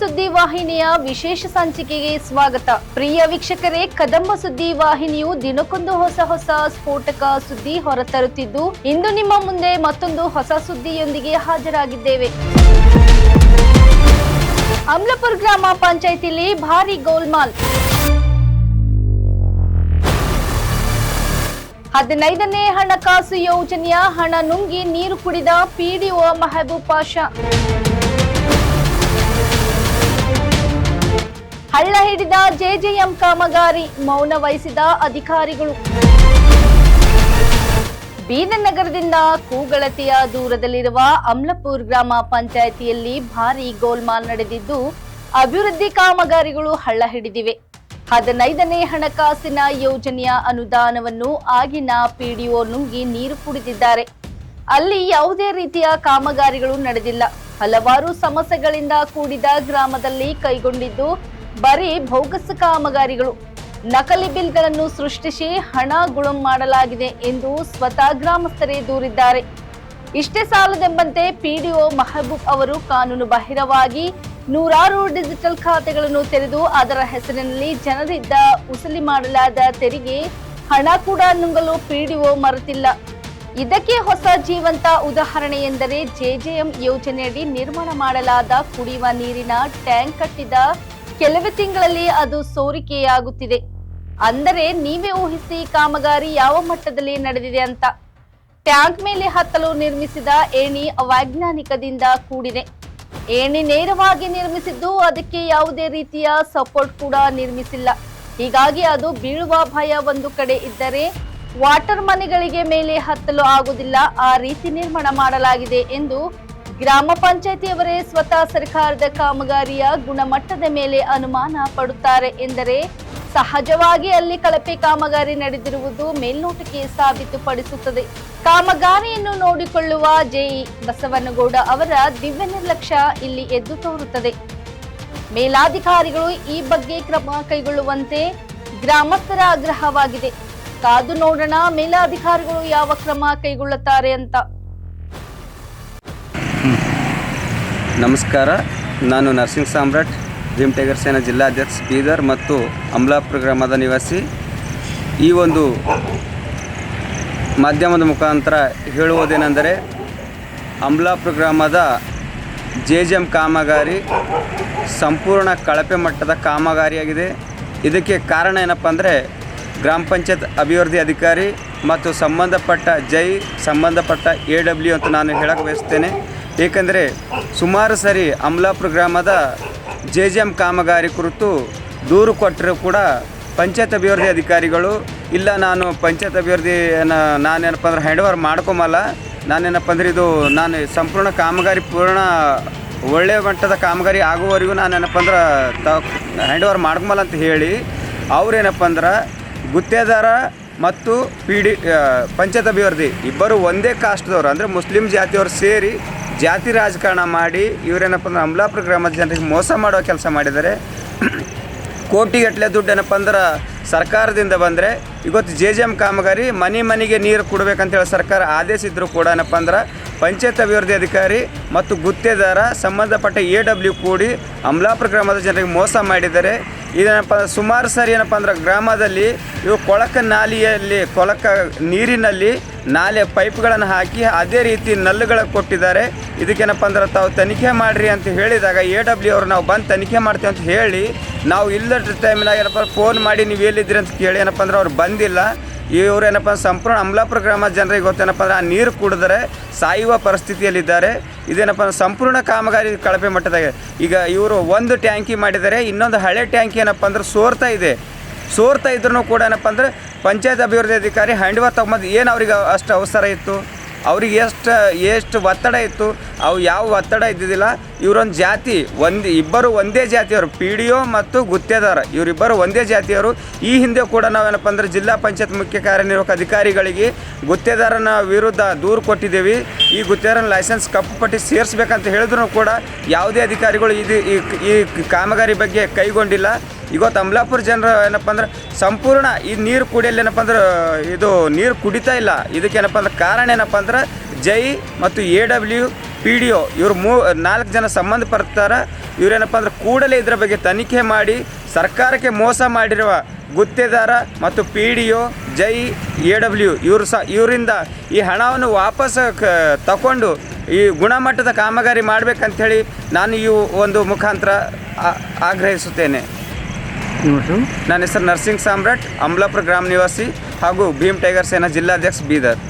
ಸುದ್ದಿ ವಾಹಿನಿಯ ವಿಶೇಷ ಸಂಚಿಕೆಗೆ ಸ್ವಾಗತ. ಪ್ರಿಯ ವೀಕ್ಷಕರೇ, ಕದಂಬ ಸುದ್ದಿ ವಾಹಿನಿಯು ದಿನಕ್ಕೊಂದು ಹೊಸ ಸ್ಫೋಟಕ ಸುದ್ದಿ ಹೊರತರುತ್ತಿದ್ದು, ಇಂದು ನಿಮ್ಮ ಮುಂದೆ ಮತ್ತೊಂದು ಹೊಸ ಸುದ್ದಿಯೊಂದಿಗೆ ಹಾಜರಾಗಿದ್ದೇವೆ. ಅಮ್ಲಪುರ ಗ್ರಾಮ ಪಂಚಾಯಿತಿಯಲ್ಲಿ ಭಾರಿ ಗೋಲ್ಮಾಲ್. 15ನೇ ಹಣಕಾಸು ಯೋಜನೆಯ ಹಣ ನುಂಗಿ ನೀರು ಕುಡಿದ ಪಿಡಿಒ ಮೆಹಬೂಬ್ ಪಾಷಾ. ಹಳ್ಳ ಹಿಡಿದ ಜೆಜೆಎಂ ಕಾಮಗಾರಿ, ಮೌನ ವಹಿಸಿದ ಅಧಿಕಾರಿಗಳು. ಬೀದರ್ ನಗರದಿಂದ ಕೂಗಳತೆಯ ದೂರದಲ್ಲಿರುವ ಅಮ್ಲಪುರ ಗ್ರಾಮ ಪಂಚಾಯಿತಿಯಲ್ಲಿ ಭಾರೀ ಗೋಲ್ಮಾಲ್ ನಡೆದಿದ್ದು, ಅಭಿವೃದ್ಧಿ ಕಾಮಗಾರಿಗಳು ಹಳ್ಳ ಹಿಡಿದಿವೆ. 15ನೇ ಹಣಕಾಸಿನ ಯೋಜನೆಯ ಅನುದಾನವನ್ನು ಆಗಿನ ಪಿಡಿಒ ನುಂಗಿ ನೀರು ಕುಡಿದಿದ್ದಾರೆ. ಅಲ್ಲಿ ಯಾವುದೇ ರೀತಿಯ ಕಾಮಗಾರಿಗಳು ನಡೆದಿಲ್ಲ. ಹಲವಾರು ಸಮಸ್ಯೆಗಳಿಂದ ಕೂಡಿದ ಗ್ರಾಮದಲ್ಲಿ ಕೈಗೊಂಡಿದ್ದು ಬರೀ ಬೋಗಸ್ ಕಾಮಗಾರಿಗಳು, ನಕಲಿ ಬಿಲ್ಗಳನ್ನು ಸೃಷ್ಟಿಸಿ ಹಣ ಗುಳುಂ ಮಾಡಲಾಗಿದೆ ಎಂದು ಸ್ವತಃ ಗ್ರಾಮಸ್ಥರೇ ದೂರಿದ್ದಾರೆ. ಇಷ್ಟೇ ಸಾಲದೆಂಬಂತೆ ಪಿಡಿಒ ಮೆಹಬೂಬ್ ಅವರು ಕಾನೂನು ಬಾಹಿರವಾಗಿ ನೂರಾರು ಡಿಜಿಟಲ್ ಖಾತೆಗಳನ್ನು ತೆರೆದು ಅದರ ಹೆಸರಿನಲ್ಲಿ ಜನರಿಂದ ಉಸಲಿ ಮಾಡಲಾದ ತೆರಿಗೆ ಹಣ ಕೂಡ ನುಂಗಲು ಪಿಡಿಒ ಮರೆತಿಲ್ಲ. ಇದಕ್ಕೆ ಹೊಸ ಜೀವಂತ ಉದಾಹರಣೆ ಎಂದರೆ ಜೆಜೆಎಂ ಯೋಜನೆಯಡಿ ನಿರ್ಮಾಣ ಮಾಡಲಾದ ಕುಡಿಯುವ ನೀರಿನ ಟ್ಯಾಂಕ್ ಕಟ್ಟಿದ ಕೆಲವೇ ತಿಂಗಳಲ್ಲಿ ಅದು ಸೋರಿಕೆಯಾಗುತ್ತಿದೆ. ಅಂದರೆ ನೀವೇ ಊಹಿಸಿ ಕಾಮಗಾರಿ ಯಾವ ಮಟ್ಟದಲ್ಲಿ ನಡೆದಿದೆ ಅಂತ. ಟ್ಯಾಂಕ್ ಮೇಲೆ ಹತ್ತಲು ನಿರ್ಮಿಸಿದ ಏಣಿ ಅವೈಜ್ಞಾನಿಕದಿಂದ ಕೂಡಿದೆ. ಏಣಿ ನೇರವಾಗಿ ನಿರ್ಮಿಸಿದ್ದು, ಅದಕ್ಕೆ ಯಾವುದೇ ರೀತಿಯ ಸಪೋರ್ಟ್ ಕೂಡ ನಿರ್ಮಿಸಿಲ್ಲ. ಹೀಗಾಗಿ ಅದು ಬೀಳುವ ಭಯ ಒಂದು ಕಡೆ ಇದ್ದರೆ, ವಾಟರ್ ಮನೆಗಳಿಗೆ ಮೇಲೆ ಹತ್ತಲು ಆಗುವುದಿಲ್ಲ. ಆ ರೀತಿ ನಿರ್ಮಾಣ ಮಾಡಲಾಗಿದೆ ಎಂದು ಗ್ರಾಮ ಪಂಚಾಯಿತಿಯವರೇ ಸ್ವತಃ ಸರ್ಕಾರದ ಕಾಮಗಾರಿಯ ಗುಣಮಟ್ಟದ ಮೇಲೆ ಅನುಮಾನ ಪಡುತ್ತಾರೆ ಎಂದರೆ, ಸಹಜವಾಗಿ ಅಲ್ಲಿ ಕಳಪೆ ಕಾಮಗಾರಿ ನಡೆದಿರುವುದು ಮೇಲ್ನೋಟಕ್ಕೆ ಸಾಬೀತುಪಡಿಸುತ್ತದೆ. ಕಾಮಗಾರಿಯನ್ನು ನೋಡಿಕೊಳ್ಳುವ ಜೆಇ ಬಸವನಗೌಡ ಅವರ ದಿವ್ಯ ನಿರ್ಲಕ್ಷ್ಯ ಇಲ್ಲಿ ಎದ್ದು ತೋರುತ್ತದೆ. ಮೇಲಾಧಿಕಾರಿಗಳು ಈ ಬಗ್ಗೆ ಕ್ರಮ ಕೈಗೊಳ್ಳುವಂತೆ ಗ್ರಾಮಸ್ಥರ ಆಗ್ರಹವಾಗಿದೆ. ಕಾದು ನೋಡೋಣ ಮೇಲಾಧಿಕಾರಿಗಳು ಯಾವ ಕ್ರಮ ಕೈಗೊಳ್ಳುತ್ತಾರೆ ಅಂತ. ನಮಸ್ಕಾರ, ನಾನು ನರಸಿಂಹ ಸಾಮ್ರಾಟ್, ಜಿಮ್ ಟೈಗರ್ ಸೇನಾ ಜಿಲ್ಲಾಧ್ಯಕ್ಷ ಬೀದರ್ ಮತ್ತು ಅಮ್ಲಾಪುರ ಗ್ರಾಮದ ನಿವಾಸಿ. ಈ ಒಂದು ಮಾಧ್ಯಮದ ಮುಖಾಂತರ ಹೇಳುವುದೇನೆಂದರೆ, ಅಮ್ಲಾಪುರ ಗ್ರಾಮದ ಜೆಜೆಎಂ ಕಾಮಗಾರಿ ಸಂಪೂರ್ಣ ಕಳಪೆ ಮಟ್ಟದ ಕಾಮಗಾರಿಯಾಗಿದೆ. ಇದಕ್ಕೆ ಕಾರಣ ಏನಪ್ಪ ಅಂದರೆ, ಗ್ರಾಮ ಪಂಚಾಯತ್ ಅಭಿವೃದ್ಧಿ ಅಧಿಕಾರಿ ಮತ್ತು ಸಂಬಂಧಪಟ್ಟ AW ಅಂತ ನಾನು ಹೇಳಕ್ಕೆ ಬಯಸ್ತೇನೆ. ಏಕೆಂದರೆ ಸುಮಾರು ಸರಿ ಅಮ್ಲಾಪುರ ಗ್ರಾಮದ ಜೆಜೆಎಂ ಕಾಮಗಾರಿ ಕುರಿತು ದೂರು ಕೊಟ್ಟರೂ ಕೂಡ ಪಂಚಾಯತ್ ಅಭಿವೃದ್ಧಿ ಅಧಿಕಾರಿಗಳು ಇಲ್ಲ, ನಾನು ಪಂಚಾಯತ್ ಅಭಿವೃದ್ಧಿಯನ್ನು ನಾನೇನಪ್ಪ ಅಂದ್ರೆ ಹ್ಯಾಂಡ್ ಓವರ್ ಮಾಡ್ಕೊಂಬಲ್ಲ, ನಾನೇನಪ್ಪ ಅಂದ್ರೆ ನಾನು ಸಂಪೂರ್ಣ ಕಾಮಗಾರಿ ಒಳ್ಳೆಯ ಮಟ್ಟದ ಕಾಮಗಾರಿ ಆಗುವವರೆಗೂ ನಾನೇನಪ್ಪ ಅಂದ್ರೆ ಹ್ಯಾಂಡ್ ಓವರ್ ಮಾಡ್ಕೊಂಬಲ್ಲ ಅಂತ ಹೇಳಿ ಅವ್ರೇನಪ್ಪ ಅಂದ್ರೆ ಗುತ್ತೇದಾರ ಮತ್ತು ಪಂಚಾಯತ್ ಅಭಿವೃದ್ಧಿ ಇಬ್ಬರು ಒಂದೇ ಕಾಸ್ಟ್ದವರು, ಅಂದರೆ ಮುಸ್ಲಿಂ ಜಾತಿಯವರು ಸೇರಿ ಜಾತಿ ರಾಜಕಾರಣ ಮಾಡಿ ಇವರೇನಪ್ಪ ಅಂದ್ರೆ ಅಮ್ಲಾಪುರ ಗ್ರಾಮದ ಜನರಿಗೆ ಮೋಸ ಮಾಡೋ ಕೆಲಸ ಮಾಡಿದ್ದಾರೆ. ಕೋಟಿಗಟ್ಟಲೆ ದುಡ್ಡು ಏನಪ್ಪ ಅಂದ್ರೆ ಸರ್ಕಾರದಿಂದ ಬಂದರೆ, ಇವತ್ತು ಜೆಜೆಎಂ ಕಾಮಗಾರಿ ಮನೆಗೆ ನೀರು ಕೊಡಬೇಕಂತೇಳಿ ಸರ್ಕಾರ ಆದೇಶಿದ್ರು ಕೂಡ ಏನಪ್ಪ ಅಂದ್ರೆ ಪಂಚಾಯತ್ ಅಭಿವೃದ್ಧಿ ಅಧಿಕಾರಿ ಮತ್ತು ಗುತ್ತೇದಾರ ಸಂಬಂಧಪಟ್ಟ AW ಕೂಡಿ ಅಮ್ಲಾಪುರ ಗ್ರಾಮದ ಜನರಿಗೆ ಮೋಸ ಮಾಡಿದ್ದಾರೆ. ಇದೇನಪ್ಪ ಸುಮಾರು ಸರಿ ಏನಪ್ಪ ಅಂದ್ರೆ ಗ್ರಾಮದಲ್ಲಿ ಇವು ಕೊಳಕ ನೀರಿನಲ್ಲಿ ನಾಲೆ ಪೈಪ್ಗಳನ್ನು ಹಾಕಿ ಅದೇ ರೀತಿ ನಲ್ಲುಗಳ ಕೊಟ್ಟಿದ್ದಾರೆ. ಇದಕ್ಕೇನಪ್ಪ ಅಂದ್ರೆ ತಾವು ತನಿಖೆ ಮಾಡಿರಿ ಅಂತ ಹೇಳಿದಾಗ AW ಅವರು ನಾವು ಬಂದು ತನಿಖೆ ಮಾಡ್ತೀವಿ ಅಂತ ಹೇಳಿ, ನಾವು ಇಲ್ಲದ ಟೈಮ್ನಾಗ ಏನಪ್ಪ ಫೋನ್ ಮಾಡಿ ನೀವು ಎಲ್ಲಿದ್ದೀರಿ ಅಂತ ಕೇಳಿ ಏನಪ್ಪ ಅಂದ್ರೆ ಅವ್ರು ಬಂದಿಲ್ಲ. ಇವರು ಏನಪ್ಪ ಸಂಪೂರ್ಣ ಅಮ್ಲಾಪುರ ಗ್ರಾಮದ ಜನರಿಗೆ ಗೊತ್ತೇನಪ್ಪ ಅಂದ್ರೆ ಆ ನೀರು ಕುಡಿದ್ರೆ ಸಾಯುವ ಪರಿಸ್ಥಿತಿಯಲ್ಲಿದ್ದಾರೆ. ಇದೇನಪ್ಪ ಸಂಪೂರ್ಣ ಕಾಮಗಾರಿ ಕಳಪೆ ಮಟ್ಟದಾಗೆ. ಈಗ ಇವರು ಒಂದು ಟ್ಯಾಂಕಿ ಮಾಡಿದ್ದಾರೆ, ಇನ್ನೊಂದು ಹಳೆ ಟ್ಯಾಂಕಿ ಏನಪ್ಪ ಅಂದ್ರೆ ಸೋರ್ತಾ ಇದ್ರೂ ಕೂಡ ಏನಪ್ಪ ಅಂದ್ರೆ ಪಂಚಾಯತ್ ಅಭಿವೃದ್ಧಿ ಅಧಿಕಾರಿ ಹ್ಯಾಂಡ್ ಓವರ್ ತಗೊಂಬಂದು ಏನು ಅವ್ರಿಗೆ ಅಷ್ಟು ಅವಸರ ಇತ್ತು, ಅವ್ರಿಗೆ ಎಷ್ಟು ಒತ್ತಡ ಇತ್ತು, ಅವು ಯಾವ ಒತ್ತಡ ಇದ್ದಿದ್ದಿಲ್ಲ. ಇವರೊಂದು ಜಾತಿ ಇಬ್ಬರು ಒಂದೇ ಜಾತಿಯವರು, PDO ಮತ್ತು ಗುತ್ತೇದಾರ ಇವರಿಬ್ಬರು ಒಂದೇ ಜಾತಿಯವರು. ಈ ಹಿಂದೆ ಕೂಡ ನಾವೇನಪ್ಪ ಅಂದ್ರೆ ಜಿಲ್ಲಾ ಪಂಚಾಯತ್ ಮುಖ್ಯ ಕಾರ್ಯನಿರ್ವಾಹಕ ಅಧಿಕಾರಿಗಳಿಗೆ ಗುತ್ತೇದಾರನ ವಿರುದ್ಧ ದೂರು ಕೊಟ್ಟಿದ್ದೇವೆ. ಈ ಗುತ್ತೇದಾರನ ಲೈಸೆನ್ಸ್ ಕಪ್ಪು ಪಟ್ಟಿ ಸೇರಿಸ್ಬೇಕಂತ ಹೇಳಿದ್ರು ಕೂಡ ಯಾವುದೇ ಅಧಿಕಾರಿಗಳು ಈ ಕಾಮಗಾರಿ ಬಗ್ಗೆ ಕೈಗೊಂಡಿಲ್ಲ. ಇವತ್ತು ಅಮ್ಲಾಪುರ ಜನರು ಏನಪ್ಪ ಅಂದ್ರೆ ಸಂಪೂರ್ಣ ಈ ನೀರು ಕುಡಿಯಲ್ಲಿ ಏನಪ್ಪ ಅಂದ್ರೆ ನೀರು ಕುಡಿತಾ ಇಲ್ಲ. ಇದಕ್ಕೇನಪ್ಪ ಅಂದ್ರೆ ಕಾರಣ ಏನಪ್ಪ ಅಂದ್ರೆ ಜೈ ಮತ್ತು AW PDO ಇವರು 4 ಜನ ಸಂಬಂಧಪಡ್ತಾರೆ. ಇವರೇನಪ್ಪ ಅಂದ್ರೆ ಕೂಡಲೇ ಇದರ ಬಗ್ಗೆ ತನಿಖೆ ಮಾಡಿ ಸರ್ಕಾರಕ್ಕೆ ಮೋಸ ಮಾಡಿರುವ ಗುತ್ತೇದಾರ ಮತ್ತು PDO ಜೈ AW ಇವರಿಂದ ಈ ಹಣವನ್ನು ವಾಪಸ್ ತಗೊಂಡು ಈ ಗುಣಮಟ್ಟದ ಕಾಮಗಾರಿ ಮಾಡಬೇಕಂಥೇಳಿ ನಾನು ಈ ಒಂದು ಮುಖಾಂತರ ಆಗ್ರಹಿಸುತ್ತೇನೆ. ನನ್ನ ಹೆಸರು ನರಸಿಂಗ್ ಸಾಮ್ರಾಟ್, ಅಮಲಾಪುರ ಗ್ರಾಮ ನಿವಾಸಿ ಹಾಗೂ ಭೀಮ್ ಟೈಗರ್ ಸೇನಾ ಜಿಲ್ಲಾಧ್ಯಕ್ಷ, ಬೀದರ್.